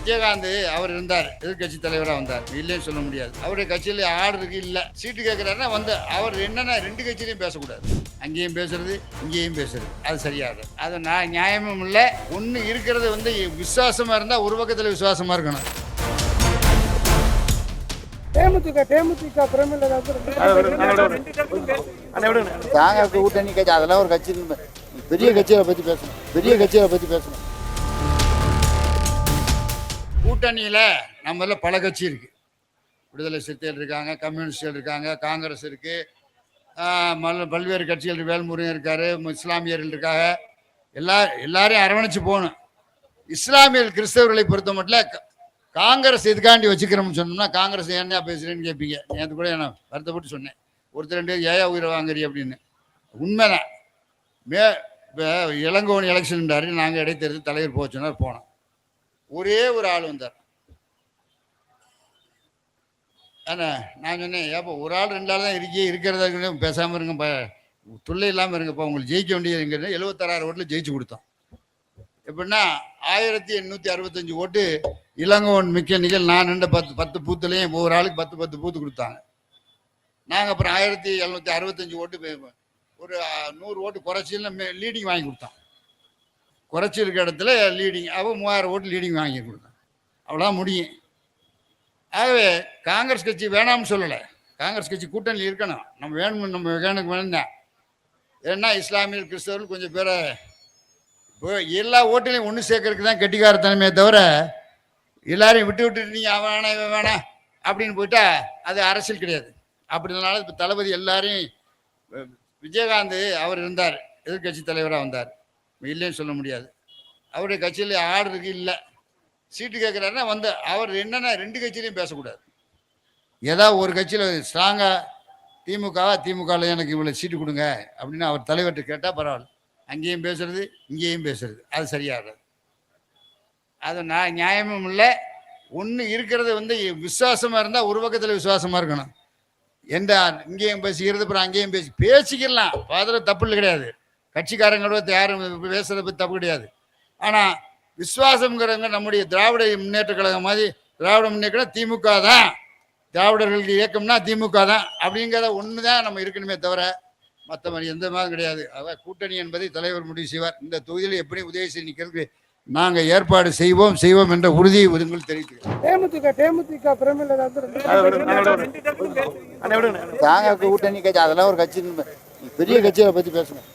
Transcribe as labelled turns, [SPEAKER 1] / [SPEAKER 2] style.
[SPEAKER 1] விஜயகாந்த் அவர் இருந்தார், எதிர்கட்சி தலைவராக வந்தார், இல்லைன்னு சொல்ல முடியாது. அவருடைய கட்சியில் ஆர்டருக்கு இல்லை, சீட்டு கேட்குறாருன்னா வந்து அவர் என்னன்னா ரெண்டு கட்சியிலையும் பேசக்கூடாது, அங்கேயும் பேசுறது இங்கேயும் பேசுறது, அது சரியாது. அது நான் நியாயமும் இல்லை. ஒன்று இருக்கிறது வந்து விசுவாசமா இருந்தால் ஒரு பக்கத்தில் விசுவாசமா இருக்கணும். கூட்டணி கட்சி அதெல்லாம் ஒரு கட்சி, பெரிய கட்சியை பற்றி பேசணும், பெரிய கட்சியை பற்றி பேசணும். கூட்டணியில் நம்மள பல கட்சி இருக்கு. விடுதலை சிறுத்தைகள் இருக்காங்க, கம்யூனிஸ்டுகள் இருக்காங்க, காங்கிரஸ் இருக்கு, பல்வேறு கட்சிகள், வேல்முருகன் இருக்காரு, இஸ்லாமியர்கள் இருக்காங்க. எல்லாரையும் அரவணைச்சு போகணும். இஸ்லாமியர்கள் கிறிஸ்தவர்களை பொறுத்த மட்டும் காங்கிரஸ் எதுக்காண்டி வச்சுக்கிறோம்னு சொன்னோம்னா, காங்கிரஸ் ஏன்னா பேசுறேன்னு கேட்பீங்க. நேற்று கூட நான் வருத்தப்பட்டு சொன்னேன், ஒருத்தர் ரெண்டு ஏயா உயிரை வாங்குறீ அப்படின்னு. உண்மைதான். இளங்கோவன் எலெக்ஷன்டாரு, நாங்கள் இடைத்தேர்தல் தலைவர் போச்சோன்னா போனோம். ஒரே ஒரு ஆள் வந்தார். ஆனால் நான் சொன்னேன், ஏப்போ ஒரு ஆள் ரெண்டு ஆள் தான் இருக்கிறதா பேசாமல் இருங்க, தொல்லை இல்லாமல் இருங்கப்பா, உங்களுக்கு ஜெயிக்க வேண்டியதுங்கிறது 76,000 ஓட்டில் ஜெயிச்சு கொடுத்தோம். எப்படின்னா 1865 ஓட்டு இளங்கோவன் மெக்கானிக்கல், நான் நின்ற 10 பூத்துலேயும் ஒவ்வொரு ஆளுக்கு 10 பூத்து கொடுத்தாங்க. நாங்கள் அப்புறம் 1765 ஓட்டு, ஒரு 100 ஓட்டு குறைச்சியில் லீடிங் வாங்கி கொடுத்தோம். குறைச்சி இருக்க இடத்துல லீடிங், அவ 3000 ஓட்டு லீடிங் வாங்கி கொடுத்தோம். அவ்வளோதான் முடியும். ஆகவே காங்கிரஸ் கட்சி வேணாம்னு சொல்லலை, காங்கிரஸ் கட்சி கூட்டணியில் இருக்கணும். நம்ம வேணும், நம்ம வேணுக்கு வேணும்தான். ஏன்னா இஸ்லாமியர் கிறிஸ்தவர்கள் கொஞ்சம் பேரை இப்போ எல்லா ஓட்டிலையும் ஒன்று சேர்க்கறதுக்கு தான் கெட்டிக்காரத்தனமே தவிர, எல்லாரையும் விட்டு நீங்கள் அவன் வேணாம் இவன் வேணாம் அப்படின்னு போயிட்டா அது அரசியல் கிடையாது. அப்படினால இப்போ தளபதி எல்லாரையும், விஜயகாந்த் அவர் இருந்தார், எதிர்கட்சி தலைவராக வந்தார், இல்லைன்னு சொல்ல முடியாது. அவருடைய கட்சியில் ஆர்டருக்கு இல்லை, சீட்டு கேட்குறாருன்னா வந்து அவர் என்னன்னா ரெண்டு கட்சியிலையும் பேசக்கூடாது. ஏதாவது ஒரு கட்சியில் ஸ்ட்ராங்காக திமுகவில் எனக்கு இவ்வளோ சீட்டு கொடுங்க அப்படின்னு அவர் தலைவர்கிட்ட கேட்டால் பரவாயில்ல, அங்கேயும் பேசுறது இங்கேயும் பேசுறது, அது சரியாகிறது. அது நான் நியாயமும் இல்லை. ஒன்று இருக்கிறது வந்து விசுவாசமாக இருந்தால் ஒரு பக்கத்தில் விசுவாசமாக இருக்கணும். எந்த இங்கேயும் பேசிக்கிறது அப்புறம் அங்கேயும் பேசிக்கலாம், அதில் தப்பு இல்லை, கிடையாது. கட்சிக்காரங்களோட யாரும் பேசுறத பற்றி தப்பு கிடையாது. ஆனால் விசுவாசங்கிறவங்க நம்முடைய திராவிட முன்னேற்ற கழகம் மாதிரி, திராவிட முன்னேற்றம் திமுக தான், திராவிடர்களுக்கு இயக்கம்னா திமுக தான் அப்படிங்கிறத ஒன்று தான் நம்ம இருக்கணுமே தவிர மற்ற மாதிரி எந்த மாதிரி கிடையாது. அதான் கூட்டணி என்பதை தலைவர் முடிவு செய்வார். இந்த தொகுதியில் எப்படி உதவி செய்ய நிற்கிறது நாங்கள் ஏற்பாடு செய்வோம் என்ற உறுதியை உங்கள் தெரிவிக்கிறோம். கூட்டணி கட்சி அதெல்லாம் ஒரு கட்சி, பெரிய கட்சியை பற்றி பேசணும்.